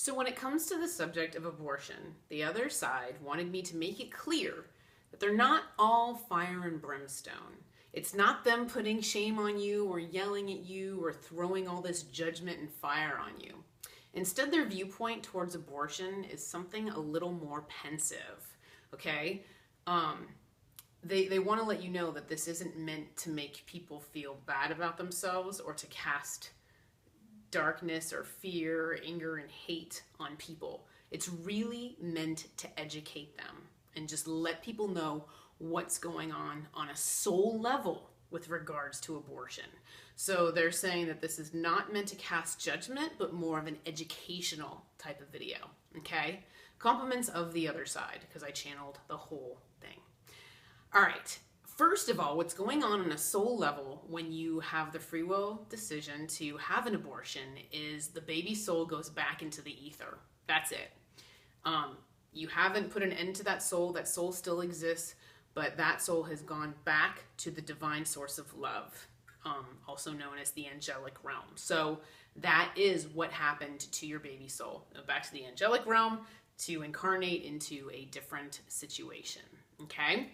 So when it comes to the subject of abortion, the other side wanted me to make it clear that they're not all fire and brimstone. It's not them putting shame on you or yelling at you or throwing all this judgment and fire on you. Instead, their viewpoint towards abortion is something a little more pensive, okay? They want to let you know that this isn't meant to make people feel bad about themselves or to cast darkness or fear, anger, and hate on people. It's really meant to educate them and just let people know what's going on a soul level with regards to abortion. So they're saying that this is not meant to cast judgment, but more of an educational type of video, okay? Compliments of the other side, because I channeled the whole thing. All right, first of all, what's going on a soul level when you have the free will decision to have an abortion is the baby soul goes back into the ether. That's it. You haven't put an end to that soul still exists, but that soul has gone back to the divine source of love, also known as the angelic realm. So that is what happened to your baby soul. Back to the angelic realm to incarnate into a different situation, okay?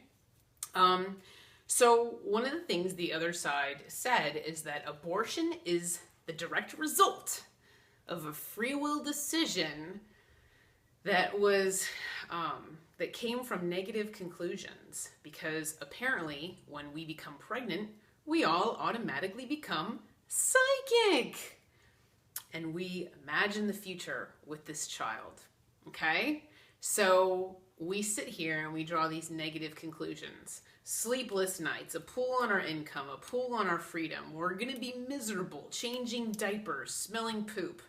So one of the things the other side said is that abortion is the direct result of a free will decision that was that came from negative conclusions, because apparently when we become pregnant, we all automatically become psychic. And we imagine the future with this child, okay? So we sit here and we draw these negative conclusions. Sleepless nights, a pull on our income, a pull on our freedom. We're going to be miserable, changing diapers, smelling poop.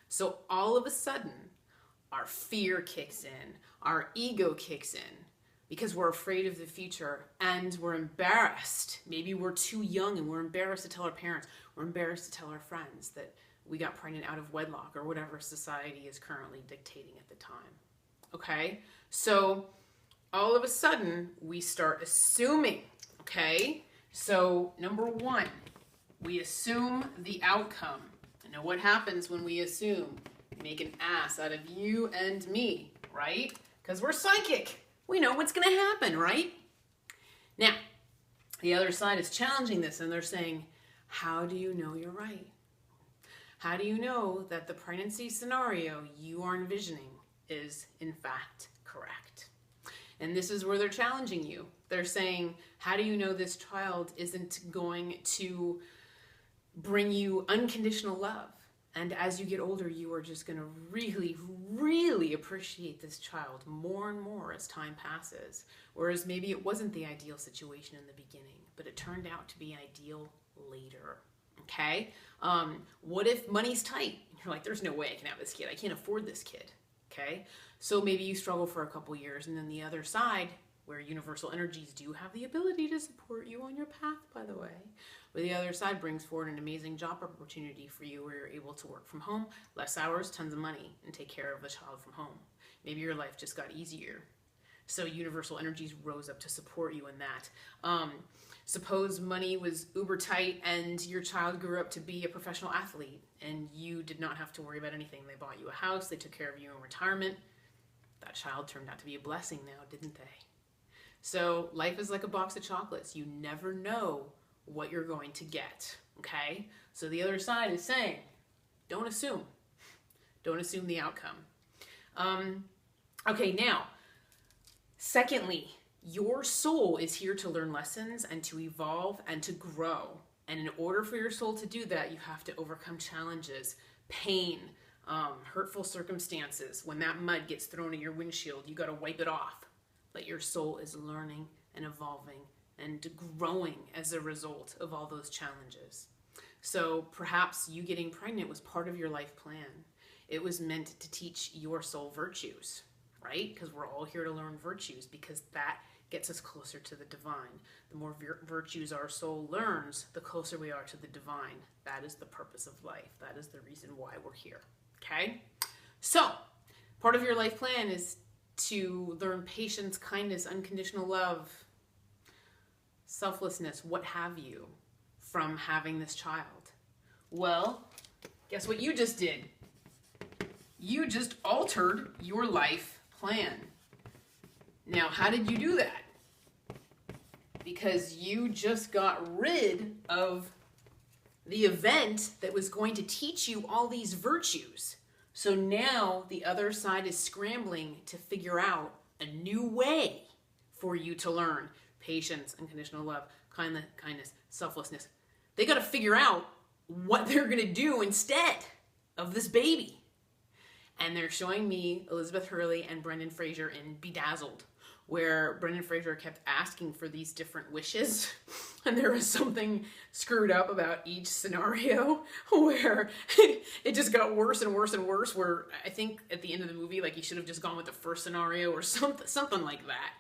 So all of a sudden, our fear kicks in, our ego kicks in, because we're afraid of the future and we're embarrassed. Maybe we're too young and we're embarrassed to tell our parents. We're embarrassed to tell our friends that we got pregnant out of wedlock or whatever society is currently dictating at the time. Okay? So all of a sudden, we start assuming, okay? So number one, we assume the outcome. I know what happens when we assume. Make an ass out of you and me, right? Because we're psychic. We know what's going to happen, right? Now, the other side is challenging this, and they're saying, how do you know you're right? How do you know that the pregnancy scenario you are envisioning is, in fact, correct? And this is where they're challenging you. They're saying, how do you know this child isn't going to bring you unconditional love? And as you get older, you are just going to really, really appreciate this child more and more as time passes. Whereas maybe it wasn't the ideal situation in the beginning, but it turned out to be ideal later. Okay? What if money's tight? You're like, there's no way I can have this kid. I can't afford this kid. Okay? So maybe you struggle for a couple years, and then the other side, where universal energies do have the ability to support you on your path, by the way, but the other side brings forward an amazing job opportunity for you where you're able to work from home, less hours, tons of money, and take care of the child from home. Maybe your life just got easier. So universal energies rose up to support you in that. Suppose money was uber tight and your child grew up to be a professional athlete and you did not have to worry about anything. They bought you a house, they took care of you in retirement. That child turned out to be a blessing now, didn't they? So life is like a box of chocolates. You never know what you're going to get, okay? So the other side is saying, don't assume. Don't assume the outcome. Okay, now, secondly, your soul is here to learn lessons and to evolve and to grow. And in order for your soul to do that, you have to overcome challenges, pain, hurtful circumstances. When that mud gets thrown at your windshield, you got to wipe it off. But your soul is learning and evolving and growing as a result of all those challenges. So perhaps you getting pregnant was part of your life plan. It was meant to teach your soul virtues, right? Because we're all here to learn virtues, because that gets us closer to the divine. The more virtues our soul learns, the closer we are to the divine. That is the purpose of life. That is the reason why we're here, okay? So part of your life plan is to learn patience, kindness, unconditional love, selflessness, what have you, from having this child. Well, guess what you just did? You just altered your life plan. Now, how did you do that? Because you just got rid of the event that was going to teach you all these virtues. So now the other side is scrambling to figure out a new way for you to learn patience, unconditional love, kindness, selflessness. They got to figure out what they're going to do instead of this baby. And they're showing me Elizabeth Hurley and Brendan Fraser in Bedazzled, where Brendan Fraser kept asking for these different wishes, and there was something screwed up about each scenario where it just got worse and worse and worse, where I think at the end of the movie, like, he should have just gone with the first scenario or something like that.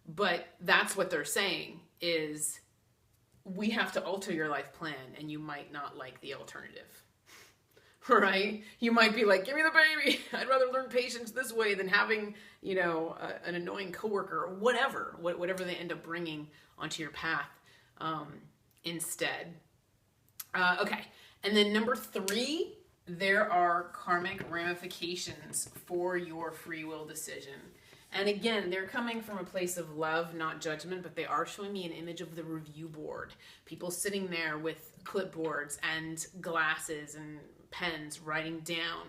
But that's what they're saying, is we have to alter your life plan, and you might not like the alternative. Right? You might be like, give me the baby. I'd rather learn patience this way than having, an annoying coworker or whatever they end up bringing onto your path instead. Okay. And then number 3, there are karmic ramifications for your free will decision. And again, they're coming from a place of love, not judgment, but they are showing me an image of the review board. People sitting there with clipboards and glasses and pens writing down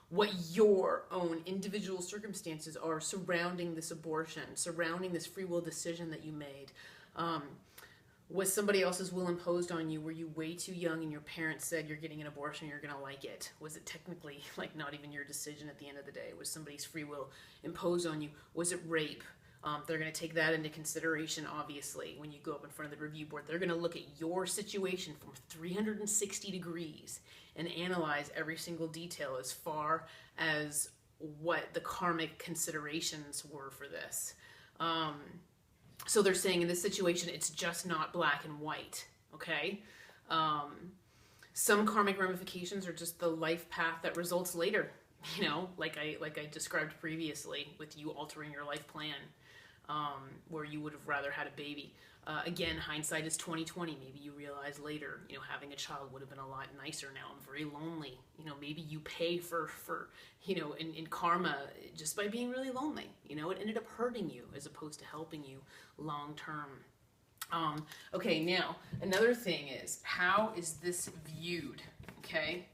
what your own individual circumstances are surrounding this abortion, surrounding this free will decision that you made. Was somebody else's will imposed on you? Were you way too young and your parents said you're getting an abortion, you're going to like it? Was it technically like not even your decision at the end of the day? Was somebody's free will imposed on you? Was it rape? They're going to take that into consideration, obviously, when you go up in front of the review board. They're going to look at your situation from 360 degrees and analyze every single detail as far as what the karmic considerations were for this. So they're saying in this situation, it's just not black and white, okay? Some karmic ramifications are just the life path that results later, like I described previously with you altering your life plan, where you would have rather had a baby. Again, hindsight is 20/20. Maybe you realize later, having a child would have been a lot nicer. Now I'm very lonely. Maybe you pay for in karma just by being really lonely. It ended up hurting you as opposed to helping you long term. Okay, now another thing is, how is this viewed? Okay,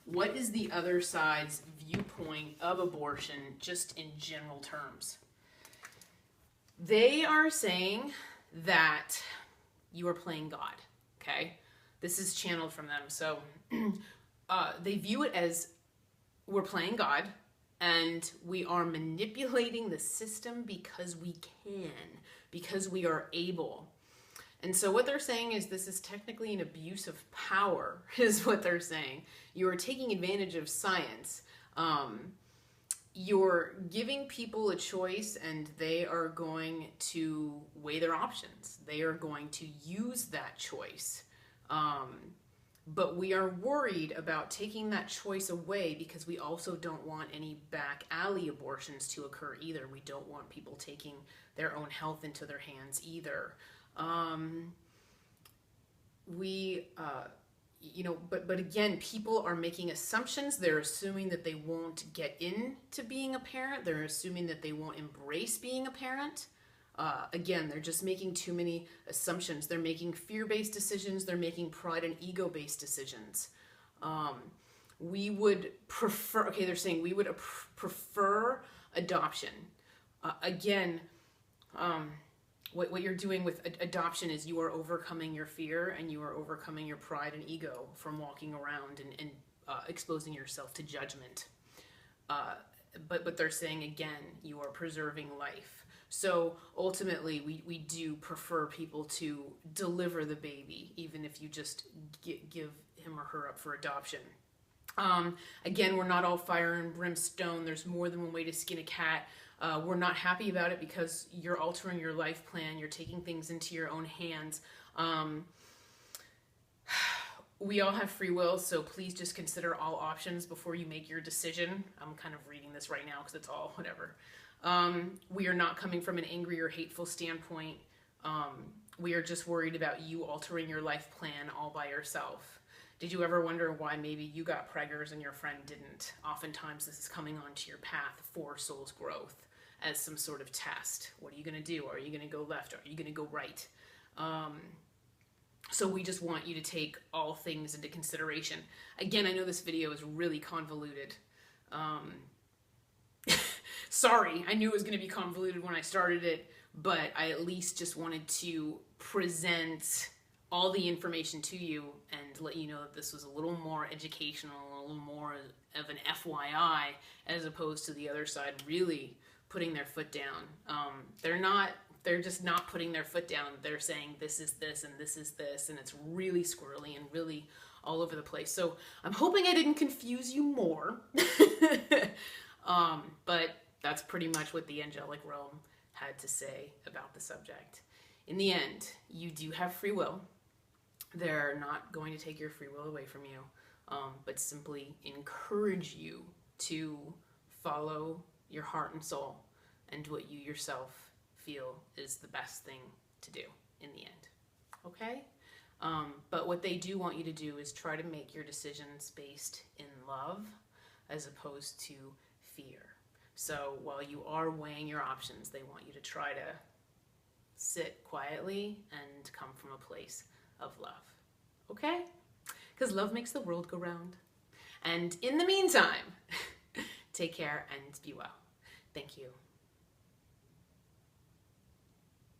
what is the other side's viewpoint of abortion, just in general terms? They are saying that you are playing God, okay? This is channeled from them. So they view it as we're playing God and we are manipulating the system because we can, because we are able. And so what they're saying is this is technically an abuse of power, is what they're saying. You are taking advantage of science. You're giving people a choice and they are going to weigh their options. They are going to use that choice. But we are worried about taking that choice away because we also don't want any back alley abortions to occur either. We don't want people taking their own health into their hands either. But again, people are making assumptions. They're assuming that they won't get into being a parent. They're assuming that they won't embrace being a parent. Again, they're just making too many assumptions. They're making fear-based decisions. They're making pride and ego-based decisions. We would prefer, they're saying we would prefer adoption. What you're doing with adoption is you are overcoming your fear and you are overcoming your pride and ego from walking around and exposing yourself to judgment. But they're saying, again, you are preserving life. So ultimately, we do prefer people to deliver the baby, even if you just give him or her up for adoption. Again, we're not all fire and brimstone. There's more than one way to skin a cat. We're not happy about it because you're altering your life plan. You're taking things into your own hands. We all have free will, so please just consider all options before you make your decision. I'm kind of reading this right now because it's all whatever. We are not coming from an angry or hateful standpoint. We are just worried about you altering your life plan all by yourself. Did you ever wonder why maybe you got preggers and your friend didn't? Oftentimes this is coming onto your path for soul's growth as some sort of test. What are you going to do? Are you going to go left? Are you going to go right? So we just want you to take all things into consideration. Again, I know this video is really convoluted. Sorry, I knew it was going to be convoluted when I started it, but I at least just wanted to present all the information to you and let you know that this was a little more educational, a little more of an FYI, as opposed to the other side really putting their foot down. They're just not putting their foot down. They're saying this is this and this is this, and it's really squirrely and really all over the place. So I'm hoping I didn't confuse you more. But that's pretty much what the angelic realm had to say about the subject. In the end, you do have free will. They're not going to take your free will away from you, but simply encourage you to follow your heart and soul and what you yourself feel is the best thing to do in the end. Okay? But what they do want you to do is try to make your decisions based in love as opposed to fear. So while you are weighing your options, they want you to try to sit quietly and come from a place of love. Okay? Because love makes the world go round. And in the meantime, take care and be well. Thank you.